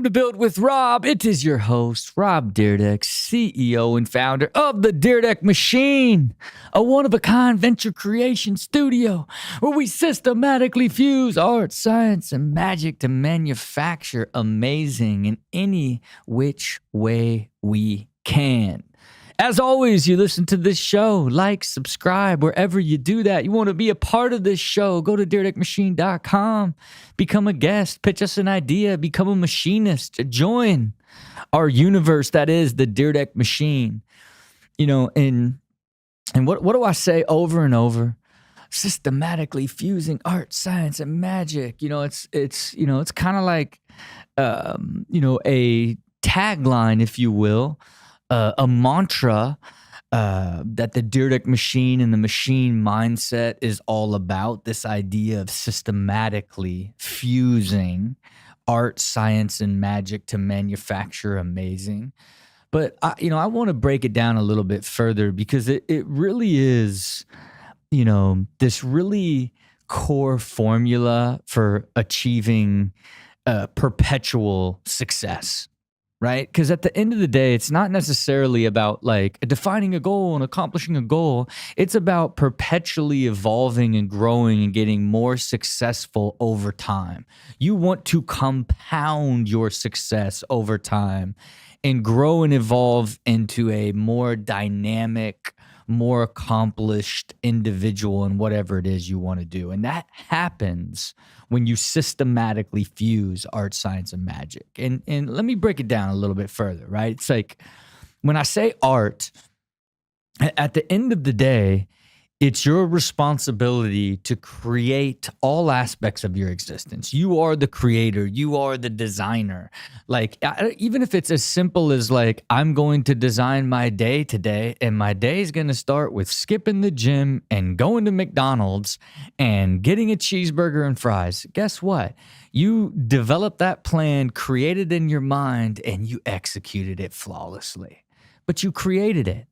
Welcome to Build with Rob. It is your host, Rob Dyrdek, CEO and founder of the Dyrdek Machine, a one-of-a-kind venture creation studio where we systematically fuse art, science, and magic to manufacture amazing in any which way we can. As always, you listen to this show, like, subscribe, wherever you do that. You want to be a part of this show, go to dyrdekmachine.com, become a guest, pitch us an idea, become a machinist, join our universe that is the Dyrdek Machine. You know, and what do I say over and over? Systematically fusing art, science, and magic. You know, it's kind of like, a tagline, if you will. A mantra that the Dyrdek Machine and the machine mindset is all about, this idea of systematically fusing art, science, and magic to manufacture amazing. But, I want to break it down a little bit further because it really is, this really core formula for achieving perpetual success. Right? Because at the end of the day, it's not necessarily about like defining a goal and accomplishing a goal. It's about perpetually evolving and growing and getting more successful over time. You want to compound your success over time and grow and evolve into a more dynamic, more accomplished individual in whatever it is you want to do. And that happens when you systematically fuse art, science, and magic. And let me break it down a little bit further, right? It's like when I say art, at the end of the day, it's your responsibility to create all aspects of your existence. You are the creator. You are the designer. Like, even if it's as simple as like, I'm going to design my day today, and my day is going to start with skipping the gym and going to McDonald's and getting a cheeseburger and fries. Guess what? You developed that plan, created in your mind, and you executed it flawlessly. But you created it.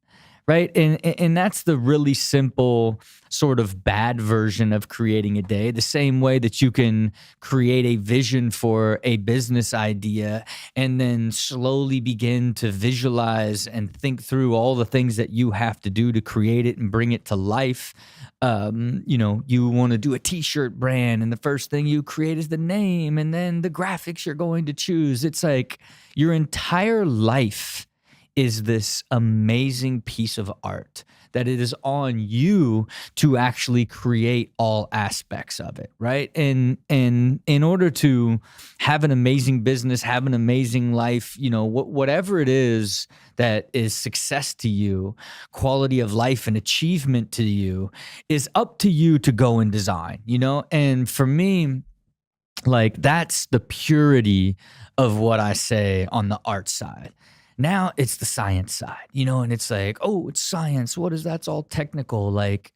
Right. And that's the really simple sort of bad version of creating a day. The same way that you can create a vision for a business idea and then slowly begin to visualize and think through all the things that you have to do to create it and bring it to life. You want to do a t-shirt brand, and the first thing you create is the name and then the graphics you're going to choose. It's like your entire life is this amazing piece of art that it is on you to actually create all aspects of it, right? And in order to have an amazing business, have an amazing life, whatever it is that is success to you, quality of life and achievement to you, is up to you to go and design, And for me, like, that's the purity of what I say on the art side. Now it's the science side, and it's like, oh, it's science. What is that? It's all technical. Like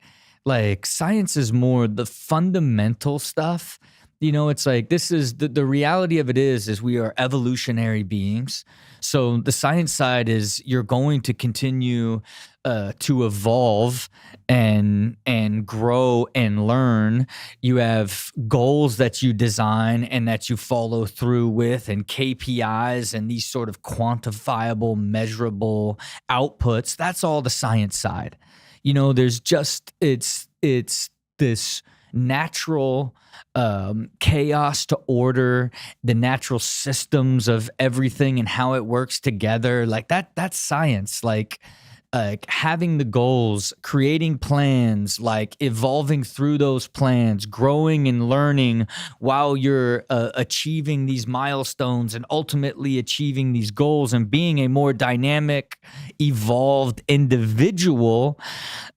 science is more the fundamental stuff. It's like, this is the reality of it is we are evolutionary beings. So the science side is you're going to continue to evolve and grow and learn. You have goals that you design and that you follow through with, and KPIs and these sort of quantifiable, measurable outputs. That's all the science side. There's just, it's this natural chaos to order, the natural systems of everything and how it works together. Like that's science. Like having the goals, creating plans, like evolving through those plans, growing and learning while you're achieving these milestones and ultimately achieving these goals and being a more dynamic, evolved individual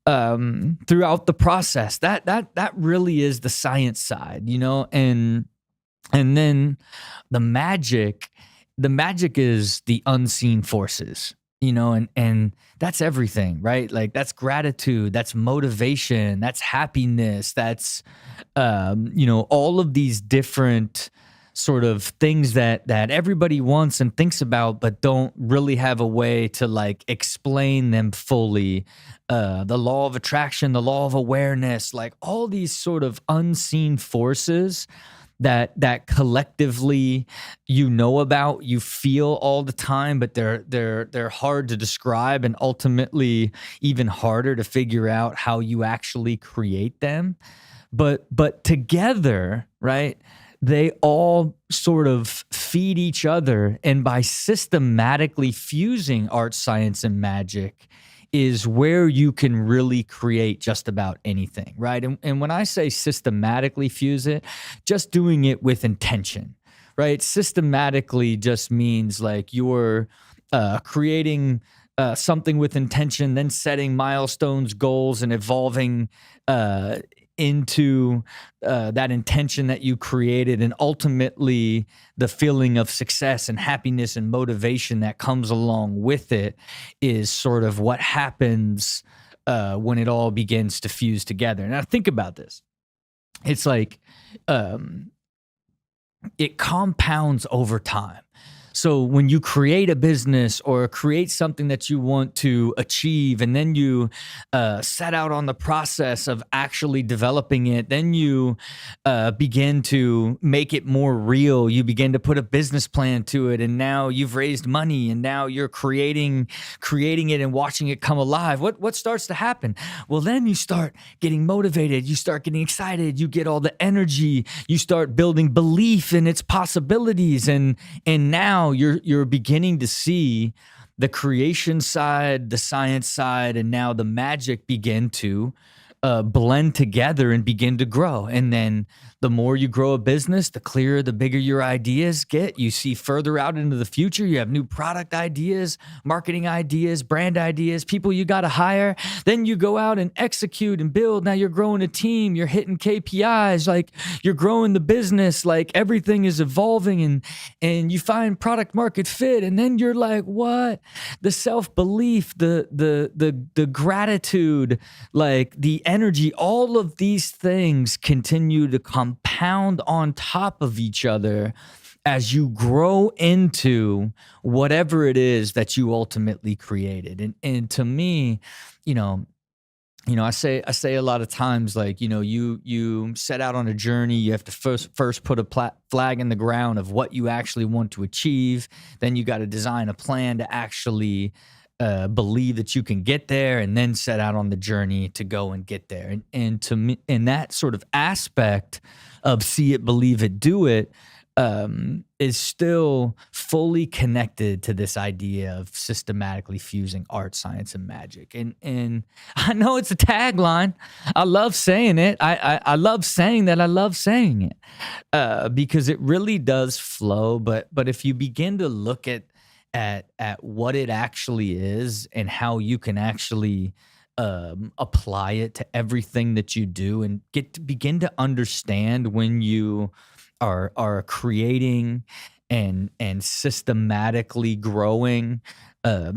throughout the process. That really is the science side, and then the magic is the unseen forces. And that's everything, right? Like that's gratitude, that's motivation, that's happiness, that's, all of these different sort of things that everybody wants and thinks about, but don't really have a way to like explain them fully. The law of attraction, the law of awareness, like all these sort of unseen forces that collectively you know about, you feel all the time, but they're hard to describe and ultimately even harder to figure out how you actually create them. But together, right? They all sort of feed each other, and by systematically fusing art, science, and magic is where you can really create just about anything, right? And when I say systematically fuse it, just doing it with intention, right? Systematically just means like you're creating something with intention, then setting milestones, goals, and evolving into that intention that you created, and ultimately the feeling of success and happiness and motivation that comes along with it is sort of what happens when it all begins to fuse together. Now think about this. It's like it compounds over time. So when you create a business or create something that you want to achieve, and then you set out on the process of actually developing it, then you begin to make it more real. You begin to put a business plan to it, and now you've raised money, and now you're creating it and watching it come alive. What starts to happen? Well, then you start getting motivated. You start getting excited. You get all the energy. You start building belief in its possibilities, and now you're beginning to see the creation side, the science side, and now the magic begin to blend together and begin to grow. And then the more you grow a business, the clearer, the bigger your ideas get. You see further out into the future. You have new product ideas, marketing ideas, brand ideas, people you got to hire. Then you go out and execute and build. Now you're growing a team. You're hitting KPIs. Like you're growing the business. Like everything is evolving, and you find product market fit. And then you're like, what? The self-belief, the gratitude, like the energy, all of these things continue to compound on top of each other as you grow into whatever it is that you ultimately created. And to me, I say a lot of times, like, you set out on a journey. You have to first put a flag in the ground of what you actually want to achieve. Then you got to design a plan to actually believe that you can get there, and then set out on the journey to go and get there. And to me, in that sort of aspect of see it, believe it, do it, is still fully connected to this idea of systematically fusing art, science, and magic. And I know it's a tagline. I love saying it. I love saying that. I love saying it because it really does flow. But if you begin to look at what it actually is and how you can actually apply it to everything that you do, and begin to understand when you are creating and systematically growing,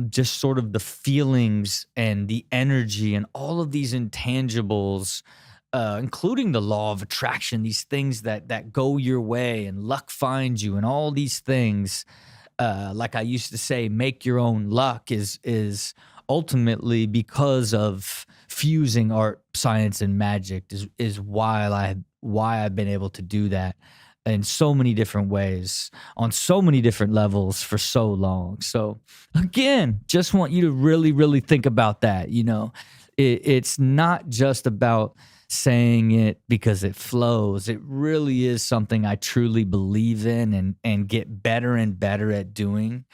just sort of the feelings and the energy and all of these intangibles, including the law of attraction, these things that go your way and luck finds you, and all these things. Like I used to say, make your own luck is ultimately because of fusing art, science, and magic is why I've been able to do that in so many different ways, on so many different levels for so long. So again, just want you to really, really think about that. It's not just about saying it because it flows. It really is something I truly believe in and get better and better at doing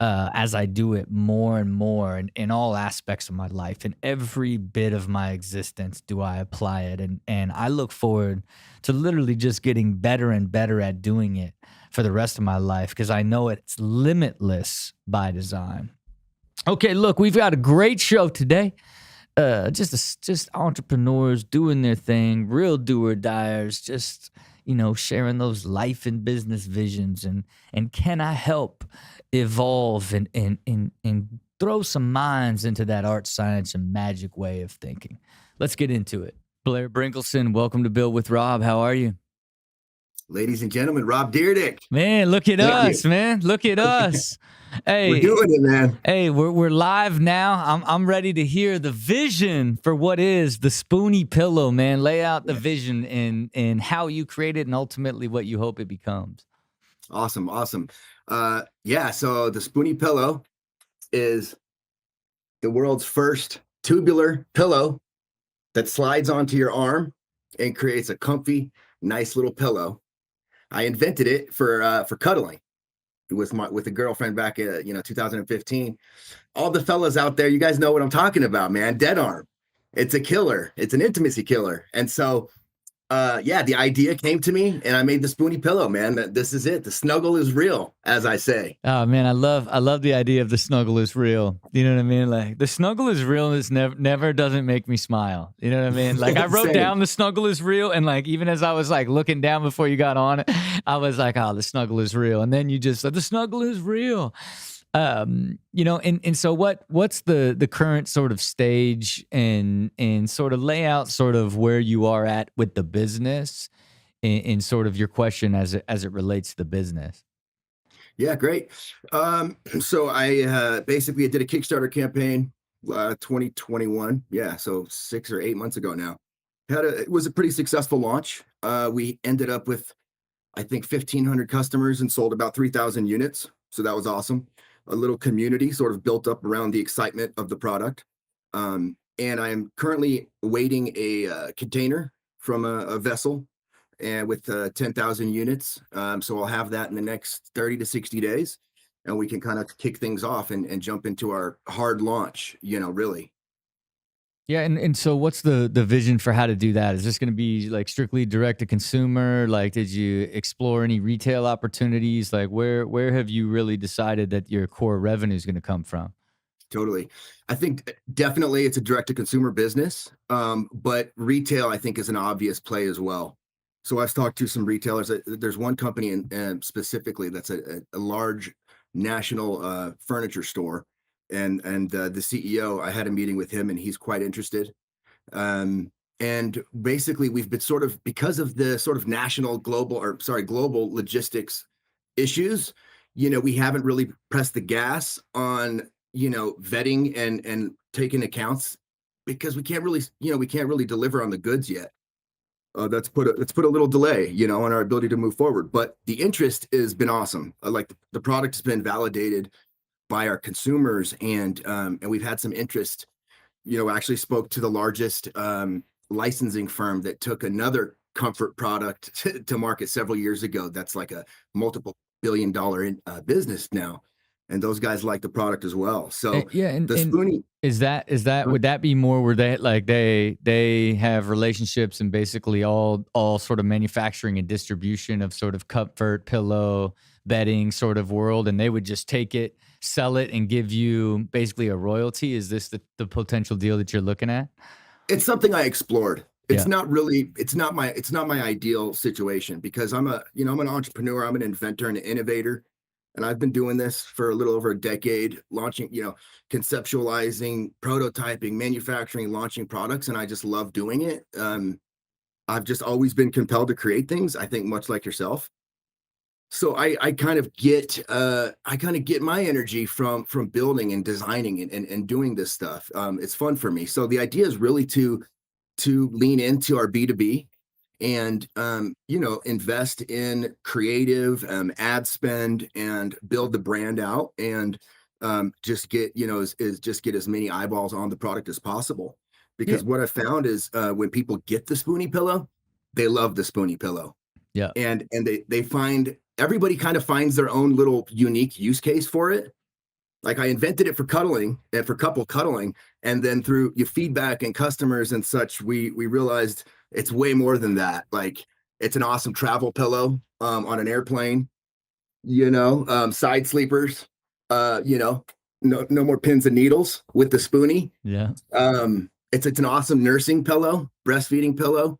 as I do it more and more in all aspects of my life. In every bit of my existence do I apply it. And I look forward to literally just getting better and better at doing it for the rest of my life, because I know it's limitless by design. Okay, look, we've got a great show today. Just entrepreneurs doing their thing, real do-or-diers, just sharing those life and business visions, and can I help evolve and throw some minds into that art, science, and magic way of thinking. Let's get into it. Blair Bryngelson, welcome to Build with Rob. How are you? Ladies and gentlemen, Rob Dyrdek. Man, look at Thank us, you. man. Look at us. We're Hey, doing it, man. hey, we're live now. I'm ready to hear the vision for what is the Spoonie Pillow, man. Lay out the Yes. vision and how you create it and ultimately what you hope it becomes. Awesome. Yeah, so the Spoonie Pillow is the world's first tubular pillow that slides onto your arm and creates a comfy, nice little pillow. I invented it for cuddling with a girlfriend back in 2015. All the fellas out there, you guys know what I'm talking about, man. Dead arm. It's a killer. It's an intimacy killer. And so yeah, the idea came to me and I made the Spoonie Pillow, man. This is it. The snuggle is real, as I say. Oh man, I love the idea of the snuggle is real. You know what I mean? Like the snuggle is real is never doesn't make me smile. You know what I mean? Like I wrote down the snuggle is real, and like even as I was like looking down before you got on it, I was like, oh, the snuggle is real. And then you just said the snuggle is real. And so what's the current sort of stage and sort of layout sort of where you are at with the business in sort of your question as it relates to the business? Yeah, great. So I basically did a Kickstarter campaign 2021. Yeah, so 6 or 8 months ago now. It was a pretty successful launch. We ended up with, I think, 1,500 customers and sold about 3,000 units. So that was awesome. A little community sort of built up around the excitement of the product. And I am currently awaiting a container from a vessel and with 10,000 units. So I'll have that in the next 30 to 60 days. And we can kind of kick things off and jump into our hard launch, really. Yeah, and so what's the vision for how to do that? Is this going to be like strictly direct to consumer? Like, did you explore any retail opportunities? Like, where have you really decided that your core revenue is going to come from? Totally. I think definitely it's a direct to consumer business, but retail, I think, is an obvious play as well. So I've talked to some retailers. There's one company specifically that's a large national furniture store, and the CEO, I had a meeting with him, and he's quite interested. And basically, we've been sort of, because of the sort of global logistics issues, we haven't really pressed the gas on vetting and taking accounts, because we can't really deliver on the goods yet. That's put a little delay, on our ability to move forward. But the interest has been awesome. Like the product has been validated by our consumers, and we've had some interest. I actually spoke to the largest licensing firm that took another comfort product to market several years ago. That's like a multiple billion-dollar business now, and those guys like the product as well. So Yeah, and the Spoonie is that would that be more where they have relationships and basically all sort of manufacturing and distribution of sort of comfort pillow bedding sort of world, and they would just take it, sell it, and give you basically a royalty? Is this the potential deal that you're looking at? It's something I explored. Yeah. It's not my ideal situation, because I'm an entrepreneur, I'm an inventor and an innovator. And I've been doing this for a little over a decade, launching, conceptualizing, prototyping, manufacturing, launching products. And I just love doing it. I've just always been compelled to create things, I think, much like yourself. So I kind of get my energy from building and designing and doing this stuff. It's fun for me. So the idea is really to lean into our B2B and invest in creative ad spend and build the brand out, and just get just get as many eyeballs on the product as possible. Yeah. Because what I found is, when people get the Spoonie Pillow, they love the Spoonie Pillow. Yeah. And they find, everybody kind of finds their own little unique use case for it. Like, I invented it for cuddling and for couple cuddling, and then through your feedback and customers and such, we realized it's way more than that. Like, it's an awesome travel pillow on an airplane, side sleepers, no more pins and needles with the Spoonie. Yeah. It's an awesome nursing pillow, breastfeeding pillow.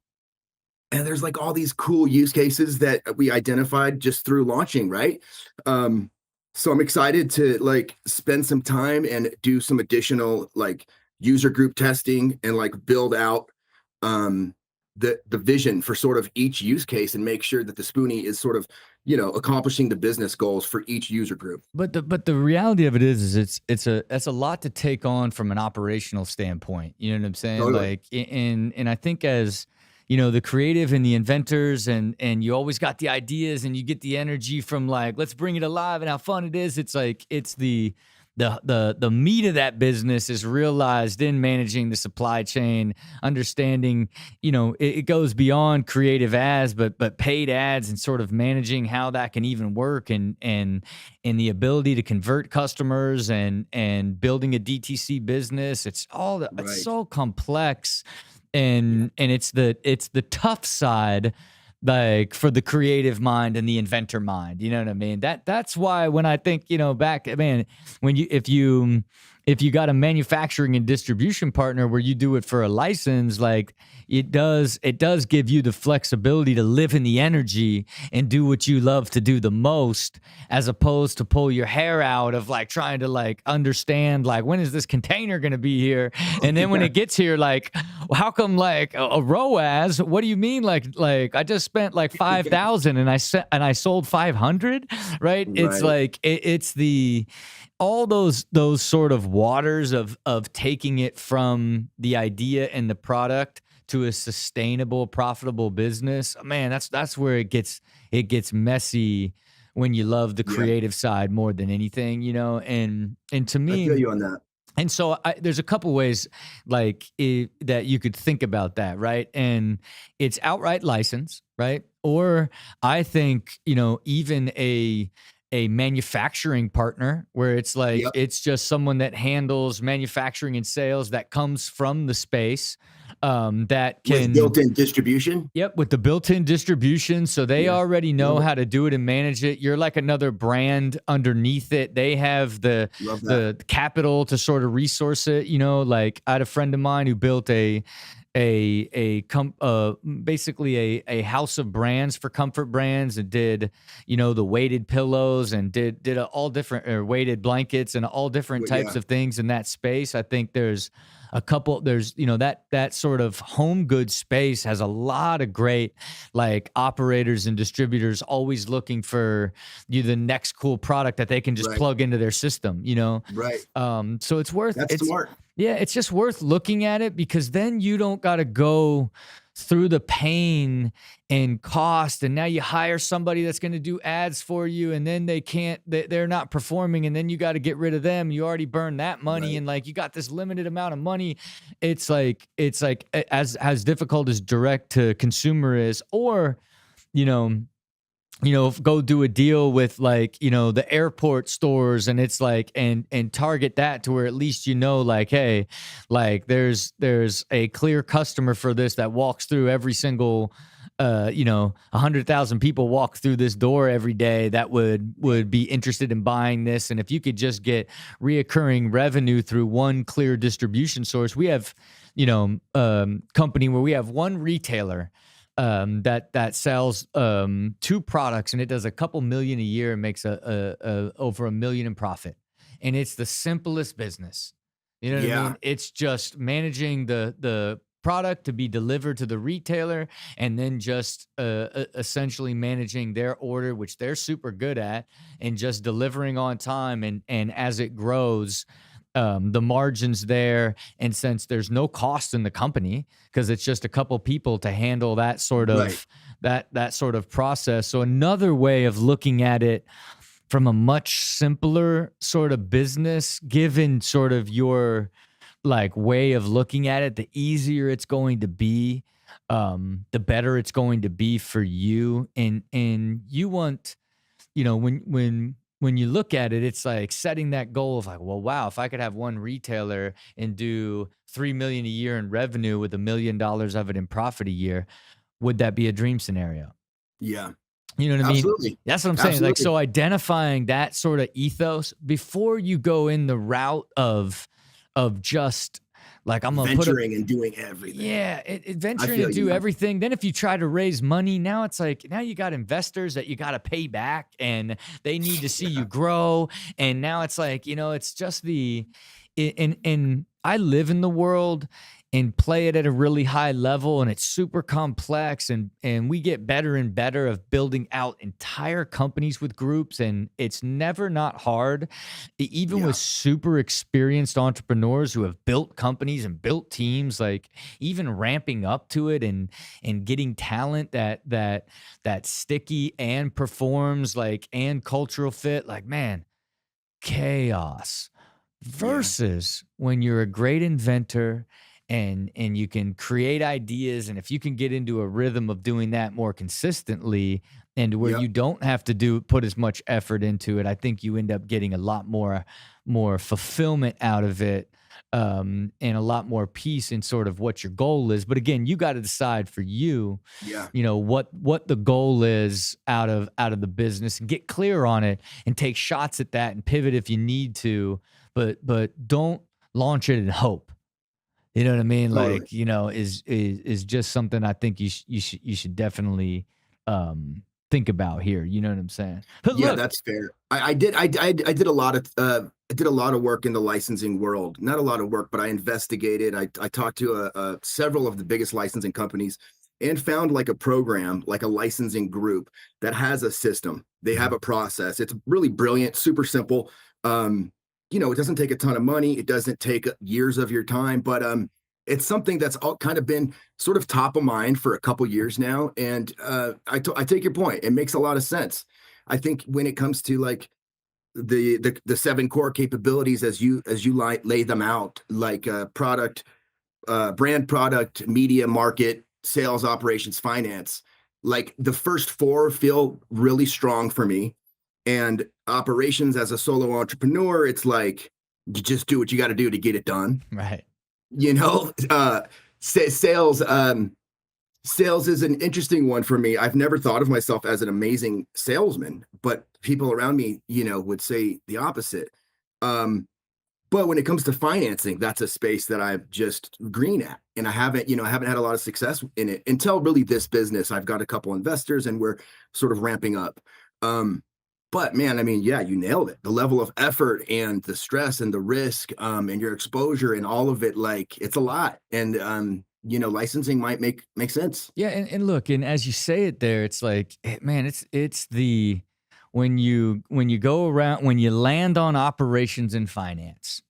And there's like all these cool use cases that we identified just through launching, right? So I'm excited to like spend some time and do some additional like user group testing and like build out the vision for sort of each use case and make sure that the Spoonie is sort of, you know, accomplishing the business goals for each user group. But the reality of it is it's a lot to take on from an operational standpoint. You know what I'm saying? Totally. Like, and I think as you know, the creative and the inventors, and you always got the ideas, and you get the energy from like, let's bring it alive and how fun it is. It's like it's the meat of that business is realized in managing the supply chain, understanding, you know, it goes beyond creative ads, but paid ads, and sort of managing how that can even work, and the ability to convert customers, and building a DTC business. It's it's so complex, and it's the tough side, like for the creative mind and the inventor mind. You know what I mean? That's why when I think, you know, back, man, when if you got a manufacturing and distribution partner where you do it for a license, like it does give you the flexibility to live in the energy and do what you love to do the most, as opposed to pull your hair out of like trying to like understand like, when is this container going to be here? And then when it gets here, like, how come like a ROAS? What do you mean? Like I just spent like 5,000 and I sold 500, right? It's like, it's all those sort of waters of taking it from the idea and the product to a sustainable, profitable business. Man, that's where it gets messy when you love the creative side more than anything, you know. And to me, I feel you on that. And so there's a couple ways like that you could think about that, right? And it's outright license, right? Or I think, you know, even a manufacturing partner where it's like, it's just someone that handles manufacturing and sales that comes from the space, that can with built-in distribution. Yep, with the built-in distribution, so they already know how to do it and manage it. You're like another brand underneath it. They have the capital to sort of resource it. You know, like I had a friend of mine who built basically a house of brands for comfort brands, and did, you know, the weighted pillows, and did all different, or weighted blankets, and all different types of things in that space. I think there's you know, that sort of home goods space has a lot of great like operators and distributors always looking for the next cool product that they can just plug into their system, you know? So it's worth smart. Yeah, it's just worth looking at it, because then you don't got to go through the pain and cost, and now you hire somebody that's going to do ads for you, and then they're not performing, and then you got to get rid of them. You already burned that money, and like you got this limited amount of money. It's like as difficult as direct to consumer is, or you know, go do a deal with like, you know, the airport stores, and it's like, and target that to where at least, you know, like, hey, like there's a clear customer for this that walks through every single, you know, 100,000 people walk through this door every day that would be interested in buying this. And if you could just get reoccurring revenue through one clear distribution source. We have, you know, company where we have one retailer that sells 2 products, and it does a couple million a year and makes over $1 million in profit. And it's the simplest business. You know what I mean? It's just managing the product to be delivered to the retailer, and then just essentially managing their order, which they're super good at, and just delivering on time. And as it grows, the margins there, and since there's no cost in the company, because it's just a couple people to handle that sort of that sort of process. So another way of looking at it from a much simpler sort of business, given sort of your like way of looking at it, the easier it's going to be, the better it's going to be for you. And you want, you know, when you look at it, it's like setting that goal of like, well, wow, if I could have one retailer and do $3 million a year in revenue with $1 million of it in profit a year, would that be a dream scenario? Yeah. You know what I mean? Absolutely. That's what I'm saying. Like, so identifying that sort of ethos before you go in the route of just like, I'm going to venturing and doing everything. Yeah, venturing and do everything. Then if you try to raise money, now it's like, now you got investors that you got to pay back, and they need to see you grow. And now it's like, you know, it's just and I live in the world, and play it at a really high level, and it's super complex, and we get better and better of building out entire companies with groups, and it's never not hard. Even with Yeah. super experienced entrepreneurs who have built companies and built teams, like even ramping up to it and getting talent that's sticky and performs, like, and cultural fit, like, man, chaos. Yeah. Versus when you're a great inventor and you can create ideas, and if you can get into a rhythm of doing that more consistently, and where you Yep. don't have to put as much effort into it, I think you end up getting a lot more fulfillment out of it, and a lot more peace in sort of what your goal is. But again, you got to decide for you, Yeah. what the goal is out of the business, and get clear on it and take shots at that and pivot if you need to, but don't launch it in hope. You know what I mean? Totally. Like, is just something I think you should definitely think about here. You know what I'm saying? But Yeah, look, that's fair. I did a lot of I did a lot of work in the licensing world. Not a lot of work, but I investigated. I talked to several of the biggest licensing companies and found like a program, like a licensing group that has a system. They have Mhm. a process. It's really brilliant, super simple. It doesn't take a ton of money. It doesn't take years of your time, but it's something that's all kind of been sort of top of mind for a couple years now. And I take your point. It makes a lot of sense. I think when it comes to like the seven core capabilities as you lay them out, like product, brand, product, media, market, sales, operations, finance. Like the first four feel really strong for me. And operations as a solo entrepreneur, it's like you just do what you got to do to get it done. Right. You know, sales. Sales is an interesting one for me. I've never thought of myself as an amazing salesman, but people around me, would say the opposite. Um, but when it comes to financing, that's a space that I'm just green at. And I haven't had a lot of success in it until really this business. I've got a couple investors and we're sort of ramping up. Um, but man, I mean, yeah, you nailed it. The level of effort and the stress and the risk, and your exposure and all of it, like it's a lot. And licensing might make sense. Yeah, and look, and as you say it there, it's like, man, it's the when you go around, when you land on operations and finance,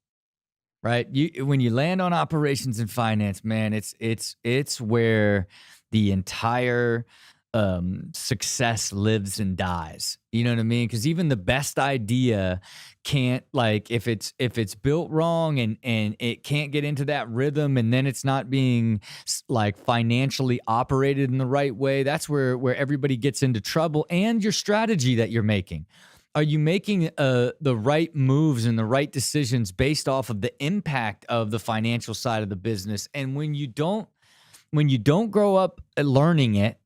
right? When you land on operations and finance, man, it's where the entire success lives and dies. You know what I mean? Because even the best idea can't, like, if it's built wrong and it can't get into that rhythm, and then it's not being like financially operated in the right way. That's where everybody gets into trouble. And your strategy that you're making, are you making the right moves and the right decisions based off of the impact of the financial side of the business? And when you don't grow up learning it,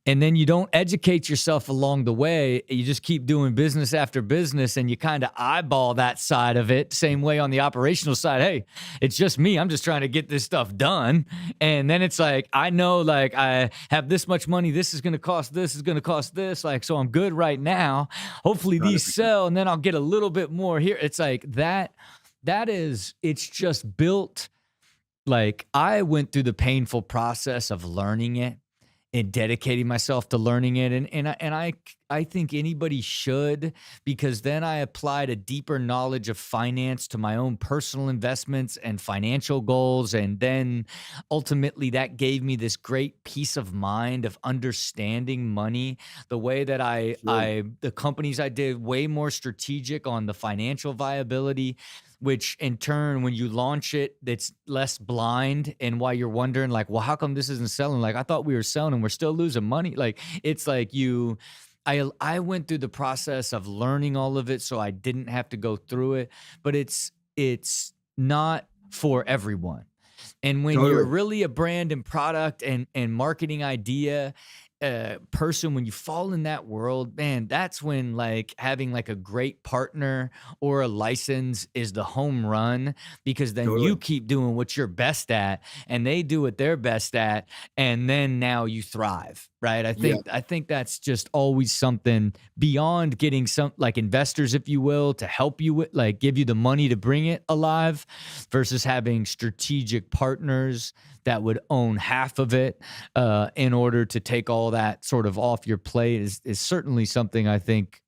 and then you don't educate yourself along the way, you just keep doing business after business, and you kind of eyeball that side of it. Same way on the operational side. Hey, it's just me. I'm just trying to get this stuff done. And then it's like, I know, like, I have this much money. This is going to cost this, is going to cost this. Like, so I'm good right now. Hopefully these 100%. sell, and then I'll get a little bit more here. It's like it's just built. Like, I went through the painful process of learning it and dedicating myself to learning it, and I think anybody should, because then I applied a deeper knowledge of finance to my own personal investments and financial goals, and then ultimately that gave me this great peace of mind of understanding money the way that Sure. the companies I did, way more strategic on the financial viability, which in turn, when you launch it, it's less blind. And why you're wondering, like, well, how come this isn't selling? Like, I thought we were selling and we're still losing money. Like, it's like I went through the process of learning all of it so I didn't have to go through it, but it's not for everyone. And when you're Totally. really a brand and product and marketing idea, person, when you fall in that world, man, that's when like having like a great partner or a license is the home run, because then you Totally. keep doing what you're best at and they do what they're best at, and then now you thrive, right? Yeah. I think that's just always something beyond getting some like investors, if you will, to help you with, like, give you the money to bring it alive, versus having strategic partners that would own half of it in order to take all that sort of off your plate is certainly something I think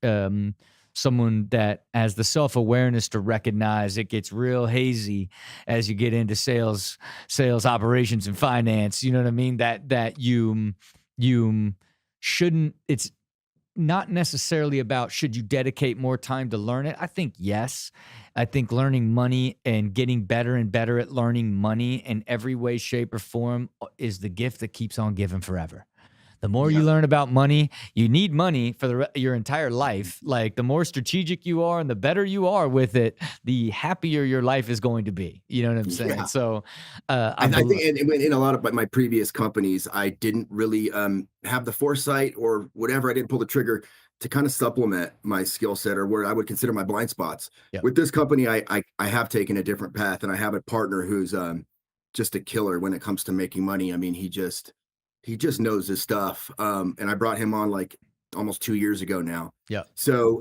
someone that has the self-awareness to recognize it gets real hazy as you get into sales operations and finance. You know what I mean? That you shouldn't, it's not necessarily about should you dedicate more time to learn it. I think yes. I think learning money and getting better and better at learning money in every way, shape, or form is the gift that keeps on giving forever. The more you Yeah. learn about money, you need money for your entire life. Like the more strategic you are and the better you are with it, the happier your life is going to be. You know what I'm saying? Yeah. So I think in a lot of my previous companies, I didn't really have the foresight or whatever. I didn't pull the trigger to kind of supplement my skill set or where I would consider my blind spots. yep. With this company, I have taken a different path, and I have a partner who's just a killer when it comes to making money. I mean, he just knows his stuff. And I brought him on like almost 2 years ago now. Yeah. So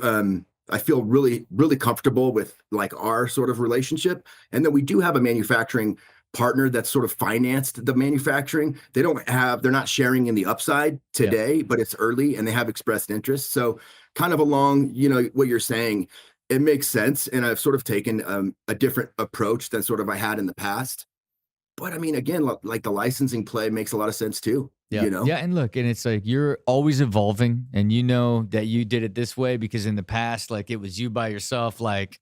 I feel really comfortable with like our sort of relationship. And then we do have a manufacturing partner that's sort of financed the manufacturing. They're not sharing in the upside today, but it's early and they have expressed interest. So kind of along, what you're saying, it makes sense. And I've sort of taken a different approach than sort of I had in the past. But I mean, again, like the licensing play makes a lot of sense too. Yeah. Yeah. And look, and it's like you're always evolving, and you know that you did it this way because in the past, like it was you by yourself, like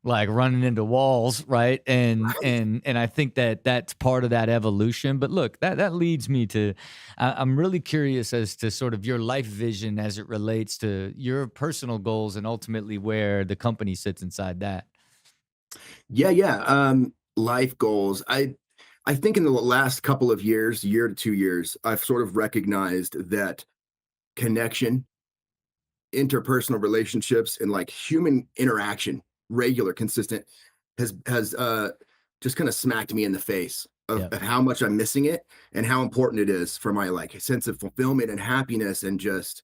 running into walls, right? And Right. and I think that that's part of that evolution. But look, that leads me to, I'm really curious as to sort of your life vision as it relates to your personal goals and ultimately where the company sits inside that. Yeah. Life goals. I think in the last couple of years, year to 2 years, I've sort of recognized that connection, interpersonal relationships, and like human interaction, regular, consistent, has just kind of smacked me in the face Yeah. of how much I'm missing it and how important it is for my like sense of fulfillment and happiness and just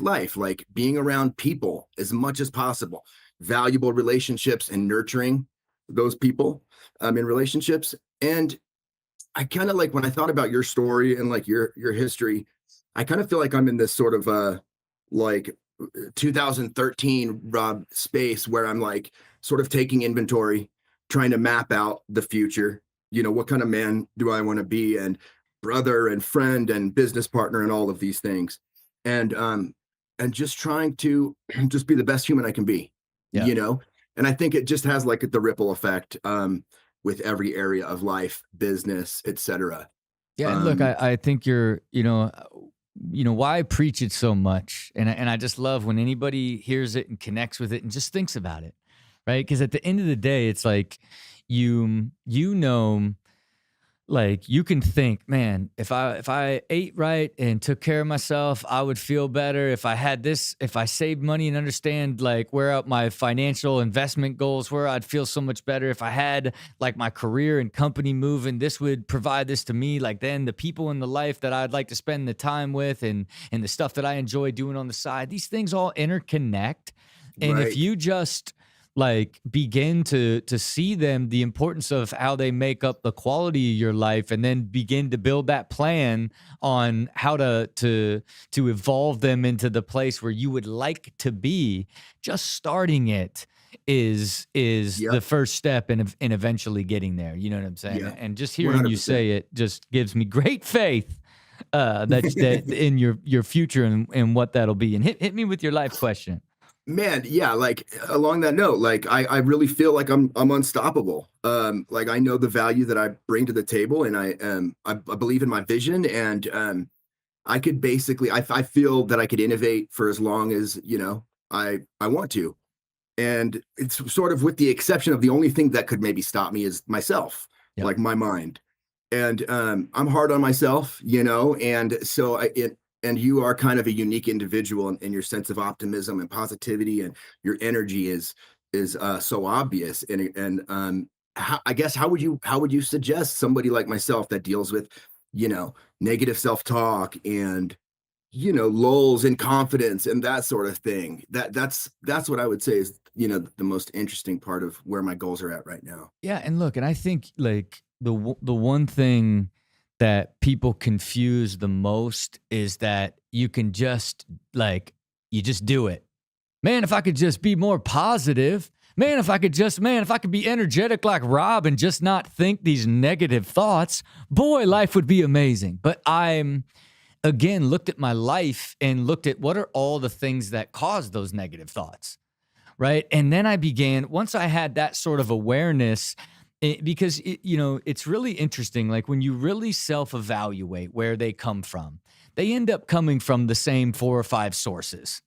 life, like being around people as much as possible, valuable relationships and nurturing those people in relationships. And I kind of like when I thought about your story and like your history, I kind of feel like I'm in this sort of like 2013 space where I'm like sort of taking inventory, trying to map out the future. What kind of man do I want to be, and brother and friend and business partner and all of these things. And just trying to just be the best human I can be, Yeah. And I think it just has like the ripple effect with every area of life, business, etc. Yeah, and look, Um, I think you're, why I preach it so much, and I just love when anybody hears it and connects with it and just thinks about it, right? Because at the end of the day, it's like you know, like you can think, man, if I ate right and took care of myself, I would feel better. If I had this, if I saved money and understand like where out my financial investment goals were, I'd feel so much better. If I had like my career and company moving, this would provide this to me. Like then the people in the life that I'd like to spend the time with, and the stuff that I enjoy doing on the side, these things all interconnect. And if right. you just like begin to see them, the importance of how they make up the quality of your life, and then begin to build that plan on how to evolve them into the place where you would like to be, just starting it is the Yep. first step in eventually getting there. You know what I'm saying? Yeah. And just hearing you 100%. say it just gives me great faith that in your future and what that'll be. And hit me with your life question. Man, yeah, like along that note, like I really feel like I'm unstoppable. Like I know the value that I bring to the table, and I believe in my vision, and I could basically I feel that I could innovate for as long as I want to. And it's sort of with the exception of the only thing that could maybe stop me is myself, Yep. like my mind. And I'm hard on myself, and so and you are kind of a unique individual in your sense of optimism and positivity, and your energy is so obvious. And I guess how would you suggest somebody like myself that deals with, you know, negative self-talk and, you know, lulls in confidence and that sort of thing? That's what I would say is, you know, the most interesting part of where my goals are at right now. Yeah, and look, and I think like the one thing that people confuse the most is that you can just like you just do it. Man, if I could just be more positive, man, if I could just, man, if I could be energetic like Rob and just not think these negative thoughts, boy, life would be amazing. But I'm again looked at my life and looked at what are all the things that cause those negative thoughts, right? And then I began, once I had that sort of awareness, because you know, it's really interesting. Like when you really self-evaluate where they come from, they end up coming from the same 4 or 5 sources,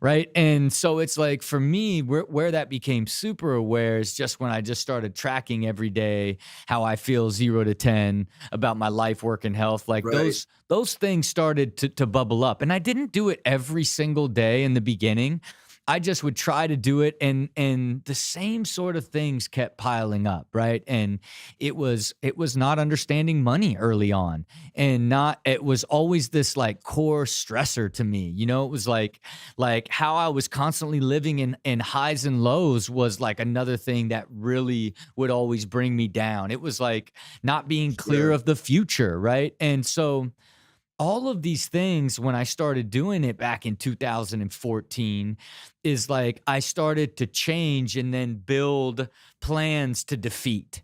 right? And so it's like for me, where that became super aware is just when I just started tracking every day how I feel 0 to 10 about my life, work, and health. Like Right. those things started to bubble up, and I didn't do it every single day in the beginning. I just would try to do it, and the same sort of things kept piling up, right? And it was not understanding money early on, and not it was always this like core stressor to me. You know, it was like how I was constantly living in highs and lows was like another thing that really would always bring me down. It was like not being clear Sure. of the future, right? And so all of these things when I started doing it back in 2014 is like I started to change and then build plans to defeat.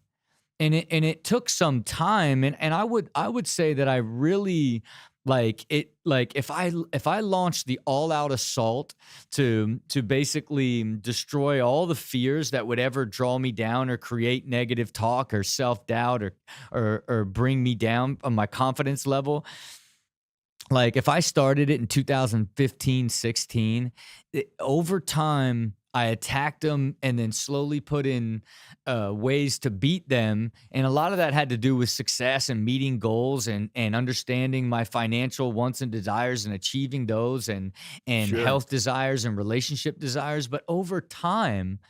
And it took some time, and I would say that I really like it. Like if I launched the all out assault to basically destroy all the fears that would ever draw me down or create negative talk or self-doubt or bring me down on my confidence level, like if I started it in 2015, 16, over time, I attacked them and then slowly put in ways to beat them. And a lot of that had to do with success and meeting goals and understanding my financial wants and desires and achieving those and Sure. health desires and relationship desires. But over time,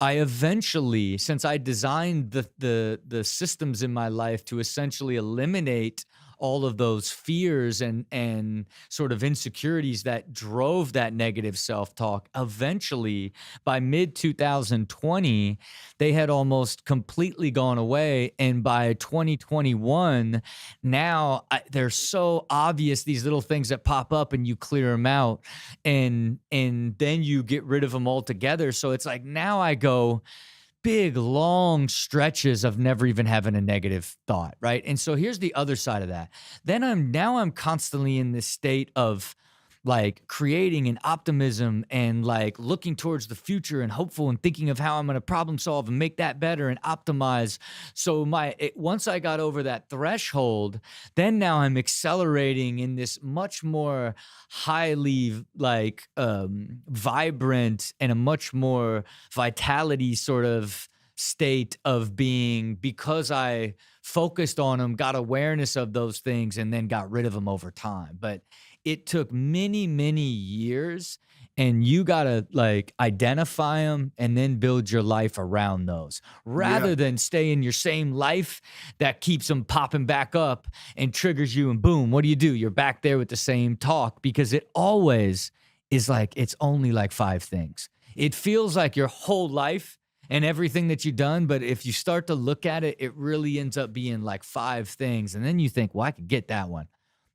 I eventually, since I designed the systems in my life to essentially eliminate all of those fears and sort of insecurities that drove that negative self-talk, eventually by mid 2020, they had almost completely gone away. And by 2021, now they're so obvious, these little things that pop up and you clear them out and then you get rid of them altogether. So it's like now I go big long stretches of never even having a negative thought, right? And so here's the other side of that. Then I'm constantly in this state of like creating an optimism and like looking towards the future and hopeful and thinking of how I'm going to problem solve and make that better and optimize. So once I got over that threshold, then now I'm accelerating in this much more highly like vibrant and a much more vitality sort of state of being, because I focused on them, got awareness of those things, and then got rid of them over time. But it took many, many years, and you got to like identify them and then build your life around those Yeah. rather than stay in your same life that keeps them popping back up and triggers you. And boom, what do? You're back there with the same talk, because it always is like it's only like 5 things. It feels like your whole life and everything that you've done. But if you start to look at it, it really ends up being like 5 things. And then you think, well, I could get that one.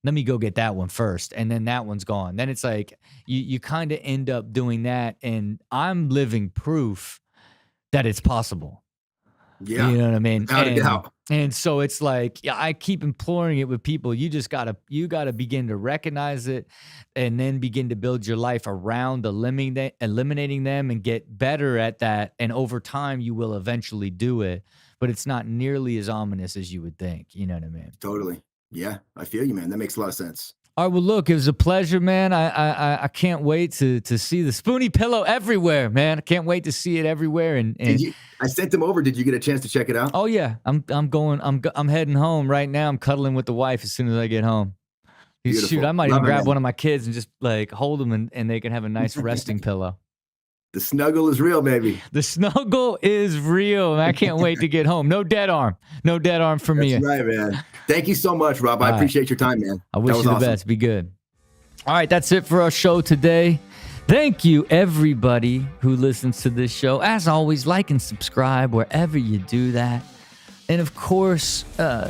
Let me go get that one first. And then that one's gone. Then it's like you kind of end up doing that. And I'm living proof that it's possible. Yeah. You know what I mean? Without a doubt. And so it's like, yeah, I keep imploring it with people. You gotta begin to recognize it and then begin to build your life around eliminating them and get better at that. And over time you will eventually do it. But it's not nearly as ominous as you would think. You know what I mean? Totally. Yeah. I feel you, man. That makes a lot of sense. All right, well, look, it was a pleasure, man. I can't wait to see the Spoonie Pillow everywhere, man. I can't wait to see it everywhere. I sent them over. Did you get a chance to check it out? Oh yeah, I'm heading home right now. I'm cuddling with the wife as soon as I get home. Shoot, Beautiful. I might even Love it, grab man. one of my kids and just like hold them and they can have a nice resting pillow. The snuggle is real, baby. The snuggle is real. And I can't wait to get home. No dead arm. No dead arm for me. That's right, man. Thank you so much, Rob. I appreciate your time, man. I wish That was you the awesome. best. Be good. All right, that's it for our show today. Thank you, everybody who listens to this show. As always, like and subscribe wherever you do that. And of course,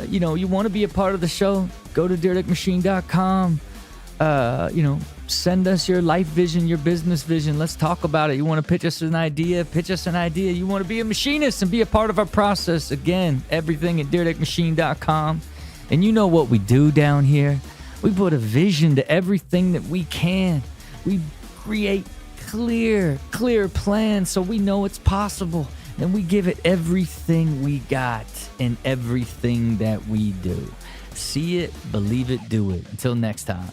you know, you want to be a part of the show, go to dyrdekmachine.com. You know, send us your life vision, your business vision. Let's talk about it. You want to pitch us an idea? Pitch us an idea. You want to be a machinist and be a part of our process? Again, everything at dyrdekmachine.com. And you know what we do down here? We put a vision to everything that we can. We create clear plans so we know it's possible. And we give it everything we got in everything that we do. See it, believe it, do it. Until next time.